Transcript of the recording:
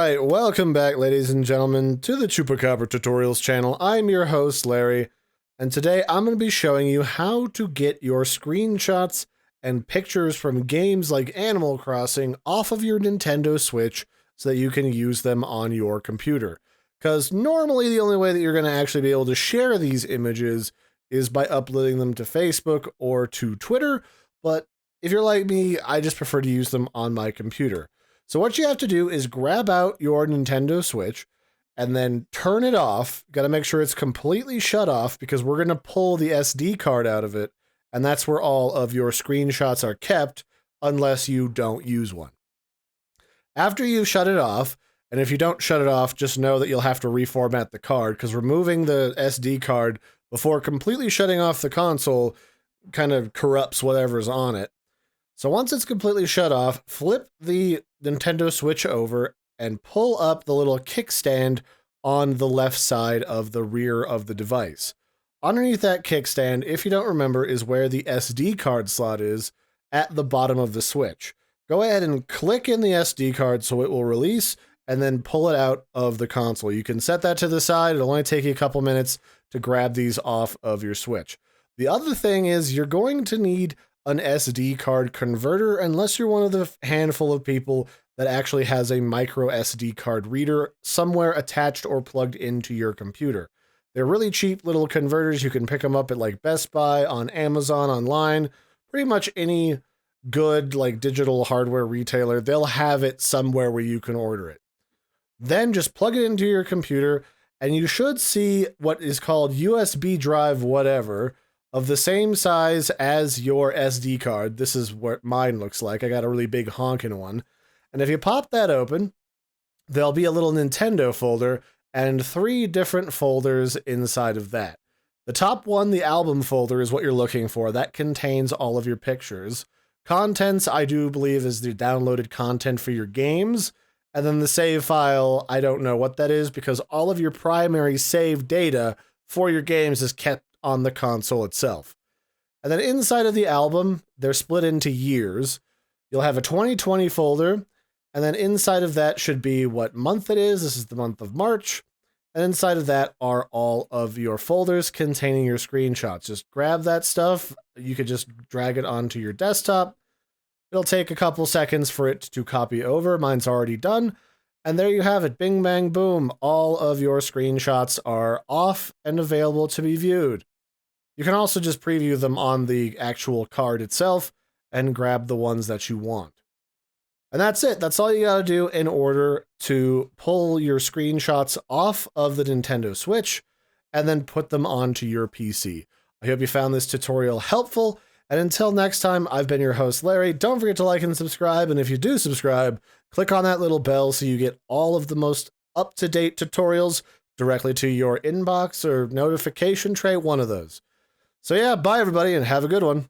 Alright, welcome back, ladies and gentlemen, to the Chupacabra Tutorials channel. I'm your host, Larry, and today I'm going to be showing you how to get your screenshots and pictures from games like Animal Crossing off of your Nintendo Switch so that you can use them on your computer. Because normally the only way that you're going to actually be able to share these images is by uploading them to Facebook or to Twitter, but if you're like me, I just prefer to use them on my computer. So what you have to do is grab out your Nintendo Switch and then turn it off. Got to make sure it's completely shut off because we're going to pull the SD card out of it, and that's where all of your screenshots are kept unless you don't use one. After you've shut it off, and if you don't shut it off, just know that you'll have to reformat the card because removing the SD card before completely shutting off the console kind of corrupts whatever's on it. So once it's completely shut off, flip the Nintendo Switch over and pull up the little kickstand on the left side of the rear of the device. Underneath that kickstand, if you don't remember, is where the SD card slot is at the bottom of the Switch. Go ahead and click in the SD card so it will release and then pull it out of the console. You can set that to the side. It'll only take you a couple minutes to grab these off of your Switch. The other thing is you're going to need an SD card converter unless you're one of the handful of people that actually has a micro SD card reader somewhere attached or plugged into your computer. They're really cheap little converters. You can pick them up at like Best Buy, on Amazon, online, pretty much any good like digital hardware retailer. They'll have it somewhere where you can order it. Then just plug it into your computer and you should see what is called USB drive whatever of the same size as your SD card. This is what mine looks like. I got a really big honking one. And if you pop that open, there'll be a little Nintendo folder and 3 different folders inside of that. The top one, the album folder, is what you're looking for. That contains all of your pictures. Contents, I do believe, is the downloaded content for your games. And then the save file, I don't know what that is because all of your primary save data for your games is kept on the console itself. And then inside of the album, they're split into years. You'll have a 2020 folder, and then inside of that should be what month it is. This is the month of March. And inside of that are all of your folders containing your screenshots. Just grab that stuff. You could just drag it onto your desktop. It'll take a couple seconds for it to copy over. Mine's already done. And there you have it. Bing, bang, boom. All of your screenshots are off and available to be viewed. You can also just preview them on the actual card itself and grab the ones that you want. And that's it. That's all you gotta do in order to pull your screenshots off of the Nintendo Switch and then put them onto your PC. I hope you found this tutorial helpful. And until next time, I've been your host, Larry. Don't forget to like and subscribe. And if you do subscribe, click on that little bell so you get all of the most up-to-date tutorials directly to your inbox or notification tray, one of those. So yeah, bye everybody and have a good one.